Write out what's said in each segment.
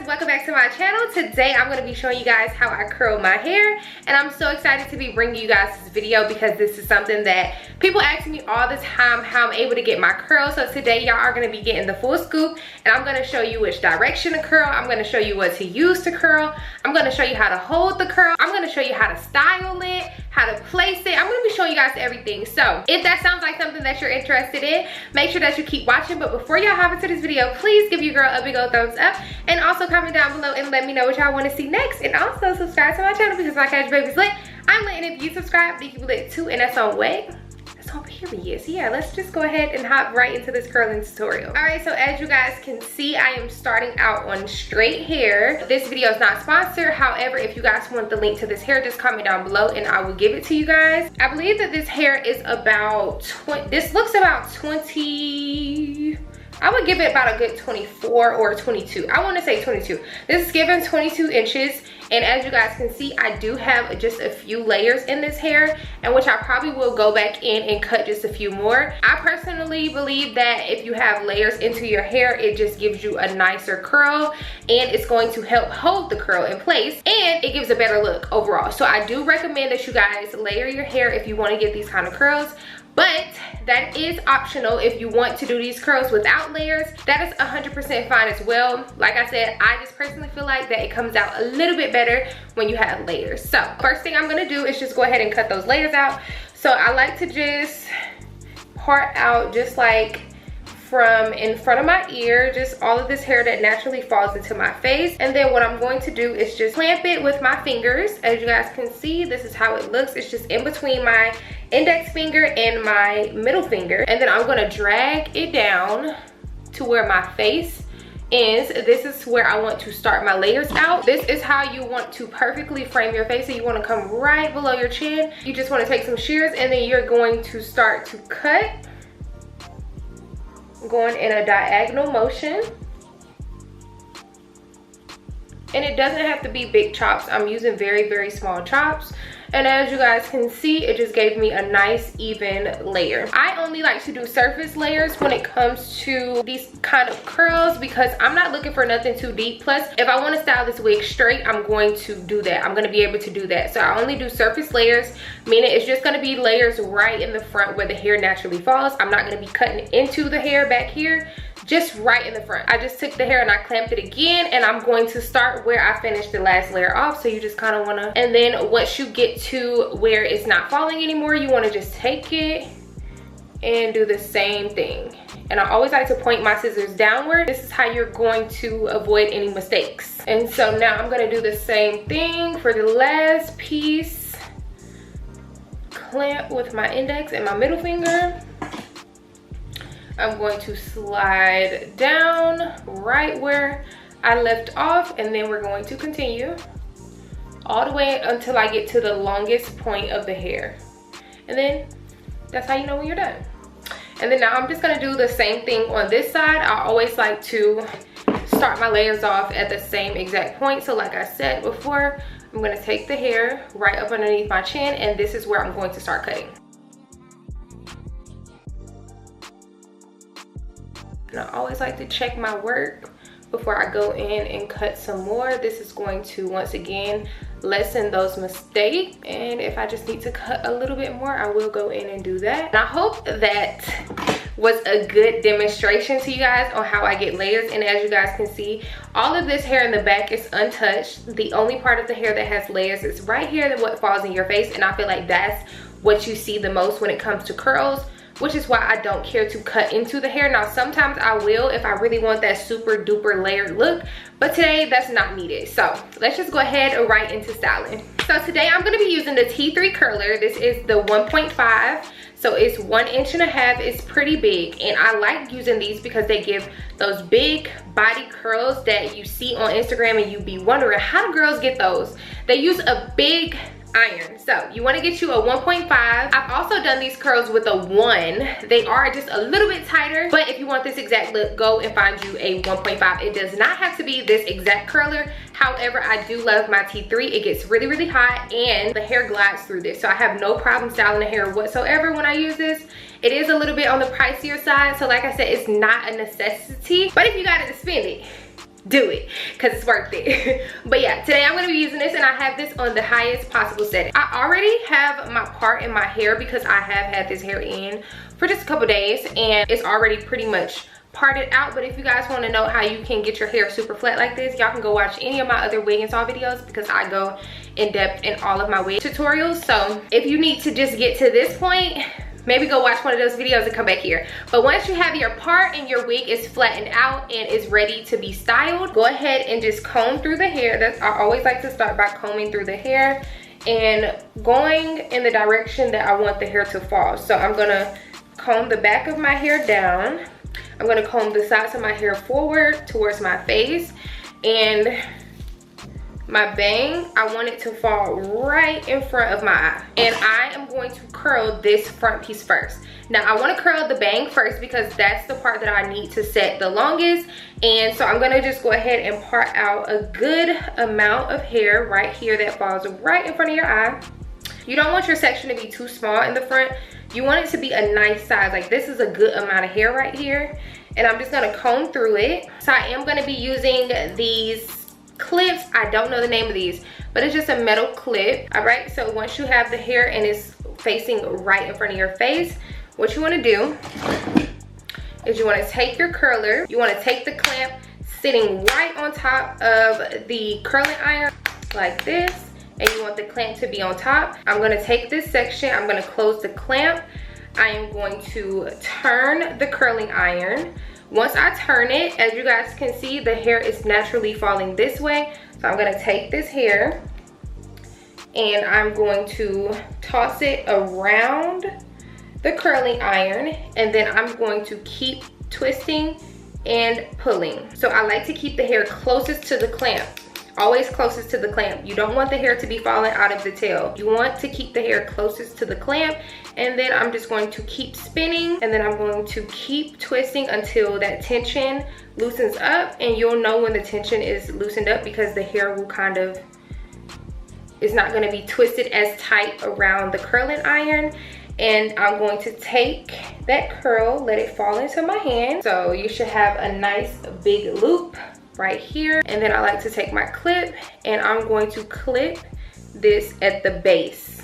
welcome back to my channel. Today I'm going to be showing you guys how I curl my hair, and I'm so excited to be bringing you guys this video because this is something that people ask me all the time, how I'm able to get my curls. So today y'all are going to be getting the full scoop, and I'm going to show you which direction to curl. I'm going to show you what to use to curl. I'm going to show you how to hold the curl. I'm going to show you how to style it, how to place it. I'm going to be showing you guys everything. So if that sounds like something that you're interested in, make sure that you keep watching. But before y'all hop into this video, please give your girl a big old thumbs up, and also comment down below and let me know what y'all want to see next. And also subscribe to my channel because my Cash Baby's lit. I'm lit, and if you subscribe, you can be lit too, and that's on way. That's on period. So yeah, let's just go ahead and hop right into this curling tutorial. All right, so as you guys can see, I am starting out on straight hair. This video is not sponsored. However, if you guys want the link to this hair, just comment down below and I will give it to you guys. I believe that this hair is about 20, this looks about 20, I would give it about a good 24 or 22. I want to say 22. This is given 22 inches. And as you guys can see, I do have just a few layers in this hair, and which I probably will go back in and cut just a few more. I personally believe that if you have layers into your hair, it just gives you a nicer curl, and it's going to help hold the curl in place, and it gives a better look overall. So I do recommend that you guys layer your hair if you want to get these kind of curls. But that is optional if you want to do these curls without layers. That is 100% fine as well. Like I said, I just personally feel like that it comes out a little bit better when you have layers. So first thing I'm gonna do is just go ahead and cut those layers out. So I like to just part out just like from in front of my ear, just all of this hair that naturally falls into my face. And then what I'm going to do is just clamp it with my fingers. As you guys can see, this is how it looks. It's just in between my index finger and my middle finger. And then I'm gonna drag it down to where my face ends. This is where I want to start my layers out. This is how you want to perfectly frame your face. So you want to come right below your chin. You just want to take some shears, and then you're going to start to cut, going in a diagonal motion. And it doesn't have to be big chops. I'm using very, very small chops. And as you guys can see, it just gave me a nice even layer. I only like to do surface layers when it comes to these kind of curls because I'm not looking for nothing too deep. Plus, if I want to style this wig straight, I'm going to do that. I'm going to be able to do that. So I only do surface layers, meaning it's just going to be layers right in the front where the hair naturally falls. I'm not going to be cutting into the hair back here, just right in the front. I just took the hair and I clamped it again, and I'm going to start where I finished the last layer off. So you just kind of want to, and then once you get to where it's not falling anymore, you want to just take it and do the same thing. And I always like to point my scissors downward. This is how you're going to avoid any mistakes. And so now I'm going to do the same thing for the last piece. Clamp with my index and my middle finger. I'm going to slide down right where I left off, and then we're going to continue all the way until I get to the longest point of the hair. And then that's how you know when you're done. And then now I'm just gonna do the same thing on this side. I always like to start my layers off at the same exact point. So like I said before, I'm gonna take the hair right up underneath my chin, and this is where I'm going to start cutting. And I always like to check my work before I go in and cut some more. This is going to, once again, lessen those mistakes. And if I just need to cut a little bit more, I will go in and do that. And I hope that was a good demonstration to you guys on how I get layers. And as you guys can see, all of this hair in the back is untouched. The only part of the hair that has layers is right here, that what falls in your face. And I feel like that's what you see the most when it comes to curls, which is why I don't care to cut into the hair. Now, sometimes I will if I really want that super duper layered look, but today that's not needed. So let's just go ahead and right into styling. So today I'm gonna be using the T3 curler. This is the 1.5. So it's 1.5 inches. It's pretty big, and I like using these because they give those big body curls that you see on Instagram, and you be wondering, how do girls get those? They use a big iron. So you want to get you a 1.5. I've also done these curls with a 1. They are just a little bit tighter, but if you want this exact look, go and find you a 1.5. It does not have to be this exact curler. However, I do love my T3. It gets really, really hot, and the hair glides through this. So I have no problem styling the hair whatsoever when I use this. It is a little bit on the pricier side, so like I said, it's not a necessity, but if you got it to spend it, do it because it's worth it. But yeah, today I'm going to be using this, and I have this on the highest possible setting. I already have my part in my hair because I have had this hair in for just a couple days, and it's already pretty much parted out. But if you guys want to know how you can get your hair super flat like this, y'all can go watch any of my other wig install videos because I go in depth in all of my wig tutorials. So if you need to just get to this point, maybe go watch one of those videos and come back here. But once you have your part and your wig is flattened out and is ready to be styled, go ahead and just comb through the hair. I always like to start by combing through the hair and going in the direction that I want the hair to fall. So I'm gonna comb the back of my hair down. I'm gonna comb the sides of my hair forward towards my face, and my bang, I want it to fall right in front of my eye. And I am going to curl this front piece first. Now I want to curl the bang first because that's the part that I need to set the longest. And so I'm gonna just go ahead and part out a good amount of hair right here that falls right in front of your eye. You don't want your section to be too small in the front. You want it to be a nice size. Like, this is a good amount of hair right here. And I'm just gonna comb through it. So I am gonna be using these clips. I don't know the name of these, but it's just a metal clip. All right, so once you have the hair and it's facing right in front of your face, what you want to do is you want to take your curler, you want to take the clamp sitting right on top of the curling iron like this, and you want the clamp to be on top. I'm going to take this section, I'm going to close the clamp, I am going to turn the curling iron. Once I turn it, as you guys can see, the hair is naturally falling this way. So I'm gonna take this hair and I'm going to toss it around the curling iron, and then I'm going to keep twisting and pulling. So I like to keep the hair closest to the clamp. Always closest to the clamp. You don't want the hair to be falling out of the tail. You want to keep the hair closest to the clamp, and then I'm just going to keep spinning, and then I'm going to keep twisting until that tension loosens up. And you'll know when the tension is loosened up because the hair will kind of, is not going to be twisted as tight around the curling iron. And I'm going to take that curl, let it fall into my hand. So you should have a nice big loop right here. And then I like to take my clip and I'm going to clip this at the base.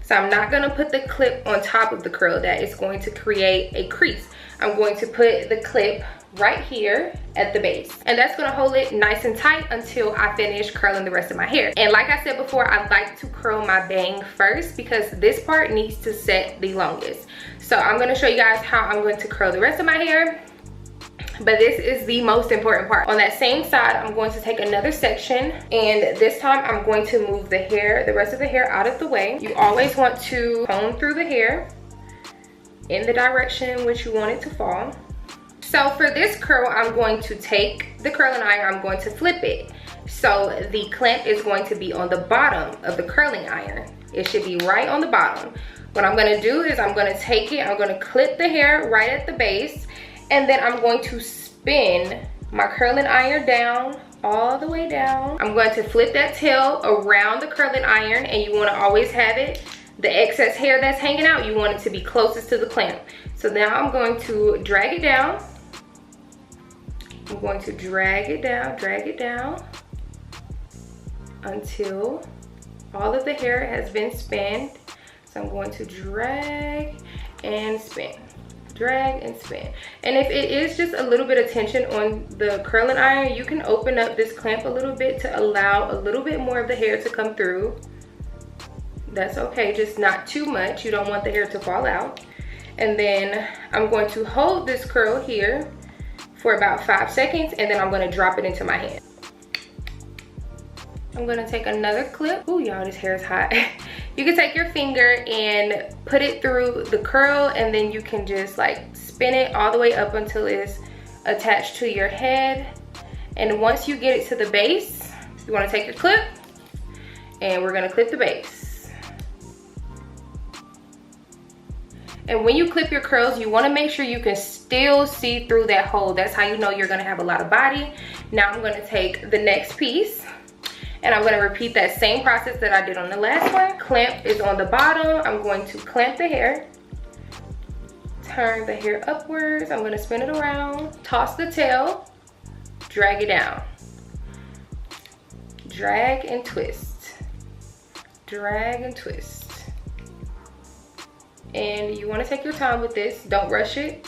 So I'm not gonna put the clip on top of the curl. That is going to create a crease. I'm going to put the clip right here at the base, and that's gonna hold it nice and tight until I finish curling the rest of my hair. And like I said before, I like to curl my bang first because this part needs to set the longest. So I'm gonna show you guys how I'm going to curl the rest of my hair, but this is the most important part. On that same side, I'm going to take another section, and this time I'm going to move the hair, the rest of the hair, out of the way. You always want to comb through the hair in the direction in which you want it to fall. So for this curl, I'm going to take the curling iron, I'm going to flip it. So the clamp is going to be on the bottom of the curling iron. It should be right on the bottom. What I'm gonna do is I'm gonna take it, I'm gonna clip the hair right at the base, and then I'm going to spin my curling iron down, all the way down. I'm going to flip that tail around the curling iron, and you wanna always have it, the excess hair that's hanging out, you want it to be closest to the clamp. So now I'm going to drag it down. I'm going to drag it down until all of the hair has been spinned. So I'm going to drag and spin, drag and spin. And if it is just a little bit of tension on the curling iron, you can open up this clamp a little bit to allow a little bit more of the hair to come through. That's okay, just not too much. You don't want the hair to fall out. And then I'm going to hold this curl here for about 5 seconds, and then I'm gonna drop it into my hand. I'm gonna take another clip. Oh y'all, this hair is hot. You can take your finger and put it through the curl, and then you can just like spin it all the way up until it's attached to your head. And once you get it to the base, you wanna take your clip, and we're gonna clip the base. And when you clip your curls, you want to make sure you can still see through that hole. That's how you know you're going to have a lot of body. Now I'm going to take the next piece, and I'm going to repeat that same process that I did on the last one. Clamp is on the bottom. I'm going to clamp the hair, turn the hair upwards. I'm going to spin it around, toss the tail, drag it down. Drag and twist. Drag and twist. And you want to take your time with this. Don't rush it.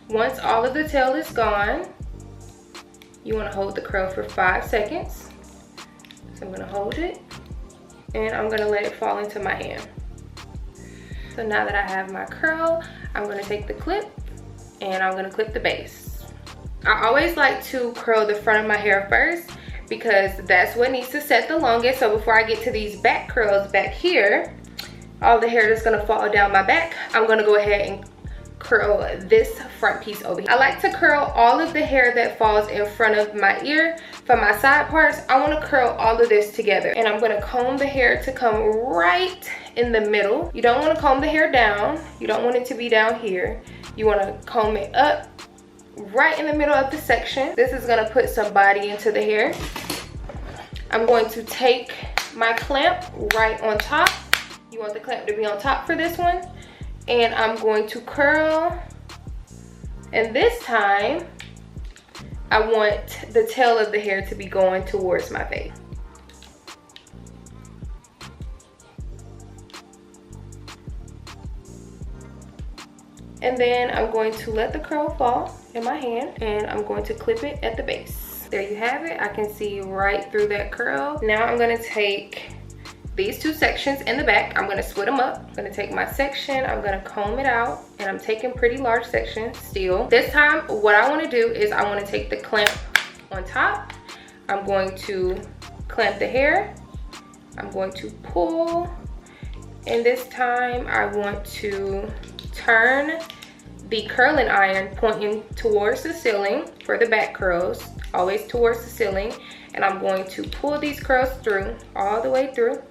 Once all of the tail is gone, you want to hold the curl for 5 seconds. So I'm going to hold it and I'm going to let it fall into my hand. So now that I have my curl, I'm going to take the clip and I'm going to clip the base. I always like to curl the front of my hair first because that's what needs to set the longest. So before I get to these back curls back here, all the hair that's going to fall down my back, I'm going to go ahead and curl this front piece over here. I like to curl all of the hair that falls in front of my ear. For my side parts, I want to curl all of this together, and I'm going to comb the hair to come right in the middle. You don't want to comb the hair down. You don't want it to be down here. You want to comb it up right in the middle of the section. This is going to put some body into the hair. I'm going to take my clamp right on top. You want the clamp to be on top for this one. And I'm going to curl, and this time I want the tail of the hair to be going towards my face. And then I'm going to let the curl fall in my hand and I'm going to clip it at the base. There you have it. I can see right through that curl. Now I'm going to take these two sections in the back. I'm going to split them up. I'm going to take my section, I'm going to comb it out, and I'm taking pretty large sections still. This time what I want to do is I want to take the clamp on top. I'm going to clamp the hair. I'm going to pull, and this time I want to turn the curling iron pointing towards the ceiling for the back curls, always towards the ceiling, and I'm going to pull these curls through, all the way through.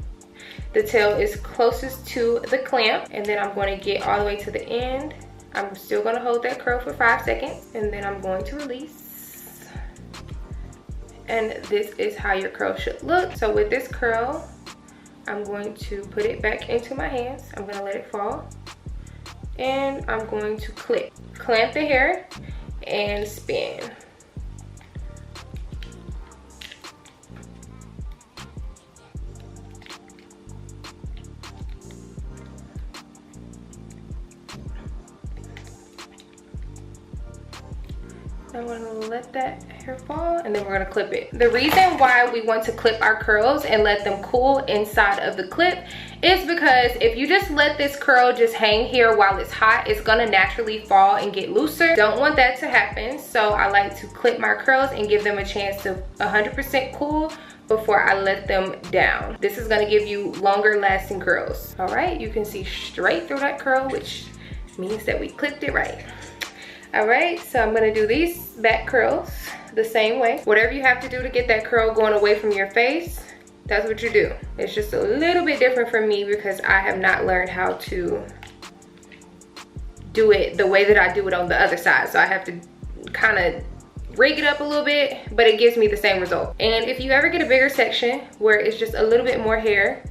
The tail is closest to the clamp, and then I'm going to get all the way to the end. I'm still going to hold that curl for 5 seconds, and then I'm going to release. And this is how your curl should look. So with this curl, I'm going to put it back into my hands. I'm going to let it fall, and I'm going to clamp the hair and spin. I'm going to let that hair fall, and then we're going to clip it. The reason why we want to clip our curls and let them cool inside of the clip is because if you just let this curl just hang here while it's hot, it's going to naturally fall and get looser. Don't want that to happen, so I like to clip my curls and give them a chance to 100% cool before I let them down. This is going to give you longer lasting curls. All right, you can see straight through that curl, which means that we clipped it right. All right, so I'm gonna do these back curls the same way. Whatever you have to do to get that curl going away from your face, that's what you do. It's just a little bit different for me because I have not learned how to do it the way that I do it on the other side. So I have to kind of rig it up a little bit, but it gives me the same result. And if you ever get a bigger section where it's just a little bit more hair,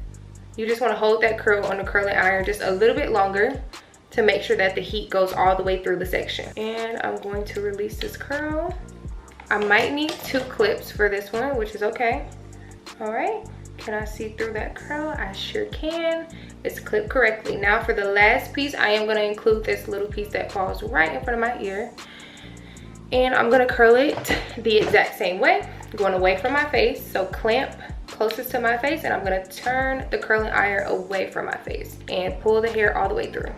you just wanna hold that curl on the curling iron just a little bit longer to make sure that the heat goes all the way through the section. And I'm going to release this curl. I might need 2 clips for this one, which is okay. All right, can I see through that curl? I sure can. It's clipped correctly. Now for the last piece, I am gonna include this little piece that falls right in front of my ear. And I'm gonna curl it the exact same way, going away from my face. So clamp closest to my face, and I'm gonna turn the curling iron away from my face and pull the hair all the way through.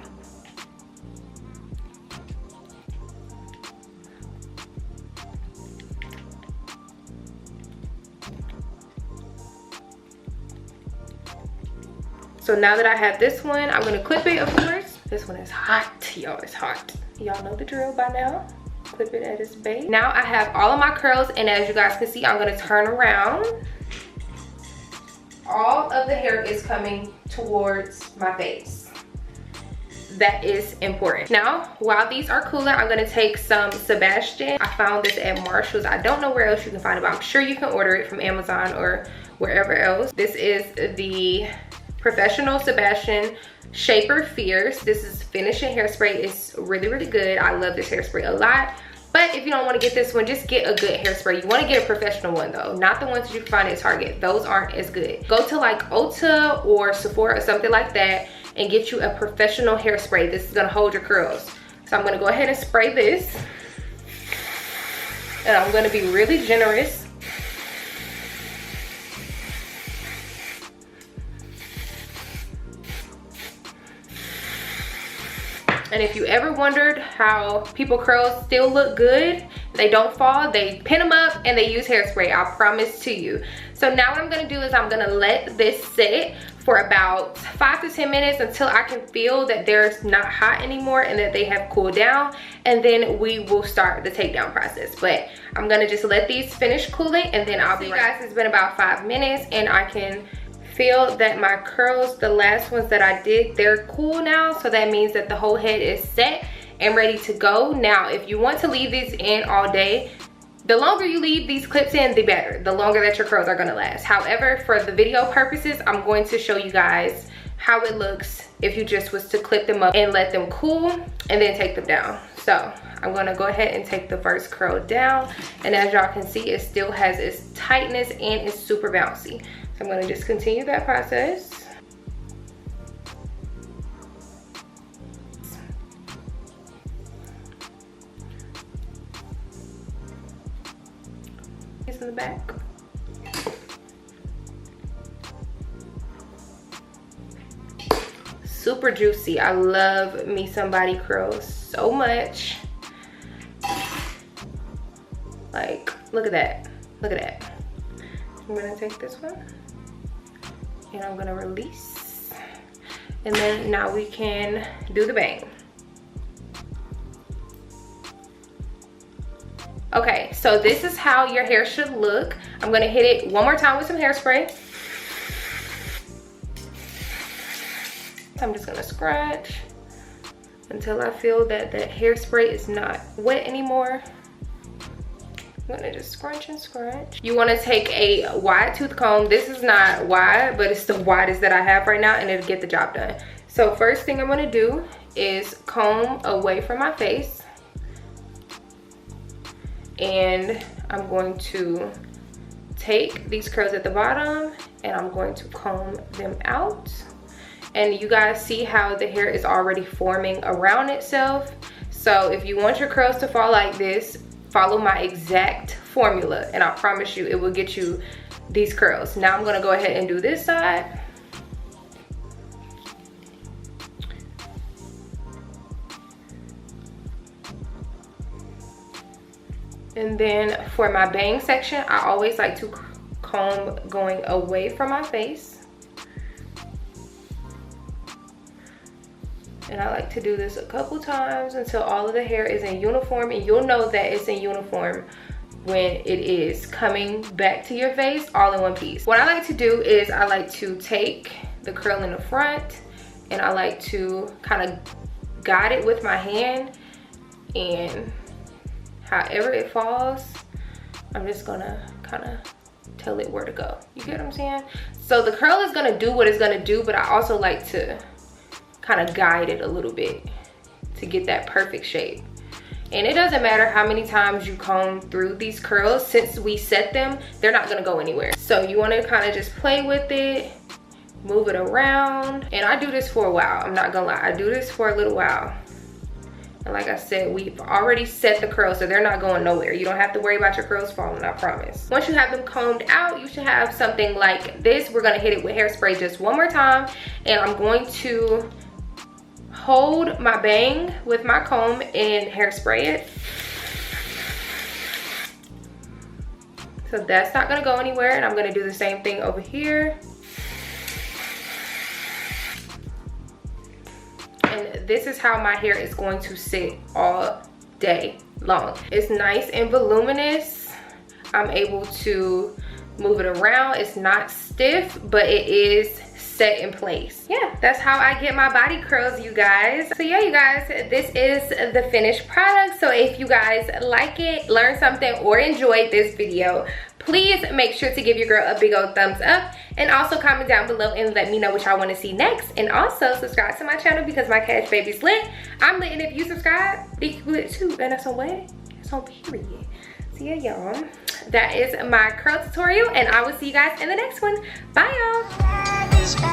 So now that I have this one, I'm gonna clip it, of course. This one is hot, y'all, it's hot. Y'all know the drill by now. Clip it at its base. Now I have all of my curls, and as you guys can see, I'm gonna turn around. All of the hair is coming towards my face. That is important. Now, while these are cooling, I'm gonna take some Sebastian. I found this at Marshall's. I don't know where else you can find it, but I'm sure you can order it from Amazon or wherever else. This is the Professional Sebastian Shaper Fierce. This is finishing hairspray. It's really, really good. I love this hairspray a lot. But if you don't want to get this one, just get a good hairspray. You want to get a professional one though, not the ones that you can find at Target. Those aren't as good. Go to like Ulta or Sephora or something like that and get you a professional hairspray. This is going to hold your curls. So I'm going to go ahead and spray this. And I'm going to be really generous. And if you ever wondered how people curls still look good, they don't fall, they pin them up and they use hairspray, I promise to you. So now what I'm gonna do is I'm gonna let this sit for about 5 to 10 minutes until I can feel that they're not hot anymore and that they have cooled down, and then we will start the takedown process. But I'm gonna just let these finish cooling and then I'll be right back. Guys, it's been about 5 minutes and I can feel that my curls, the last ones that I did, they're cool now. So that means that the whole head is set and ready to go. Now, if you want to leave these in all day, the longer you leave these clips in, the better. The longer that your curls are gonna last. However, for the video purposes, I'm going to show you guys how it looks if you just was to clip them up and let them cool and then take them down. So I'm gonna go ahead and take the first curl down. And as y'all can see, it still has its tightness and it's super bouncy. So I'm gonna just continue that process. It's in the back. Super juicy. I love me some body curls so much. Like, look at that. Look at that. I'm gonna take this one and I'm gonna release. And then now we can do the bang. Okay, so this is how your hair should look. I'm gonna hit it one more time with some hairspray. I'm just gonna scratch until I feel that that hairspray is not wet anymore. I'm gonna just scrunch and scratch. You wanna take a wide tooth comb. This is not wide, but it's the widest that I have right now and it'll get the job done. So first thing I'm gonna do is comb away from my face. And I'm going to take these curls at the bottom and I'm going to comb them out. And you guys see how the hair is already forming around itself. So if you want your curls to fall like this, follow my exact formula and I promise you it will get you these curls. Now I'm gonna go ahead and do this side. And then for my bang section, I always like to comb going away from my face. And I like to do this a couple times until all of the hair is in uniform, and you'll know that it's in uniform when it is coming back to your face all in one piece. What I like to do is I like to take the curl in the front and I like to kind of guide it with my hand, and however it falls, I'm just gonna kind of tell it where to go. You get what I'm saying? So the curl is gonna do what it's gonna do, but I also like to kind of guide it a little bit to get that perfect shape. And it doesn't matter how many times you comb through these curls, since we set them, they're not gonna go anywhere. So you wanna kind of just play with it, move it around. And I do this for a while, I'm not gonna lie. I do this for a little while. And like I said, we've already set the curls, so they're not going nowhere. You don't have to worry about your curls falling, I promise. Once you have them combed out, you should have something like this. We're gonna hit it with hairspray just one more time. And I'm going to hold my bang with my comb and hairspray it. So that's not gonna go anywhere, and I'm gonna do the same thing over here. And this is how my hair is going to sit all day long. It's nice and voluminous. I'm able to move it around. It's not stiff, but it is set in place. Yeah, that's how I get my body curls, you guys. So yeah, you guys, this is the finished product. So if you guys like it, learned something, or enjoyed this video, please make sure to give your girl a big old thumbs up, and also comment down below and let me know what y'all want to see next. And also subscribe to my channel because my cash baby's lit. I'm lit, and if you subscribe, be lit too. And that's on what? It's on period. So yeah, y'all, that is my curl tutorial, and I will see you guys in the next one. Bye, y'all.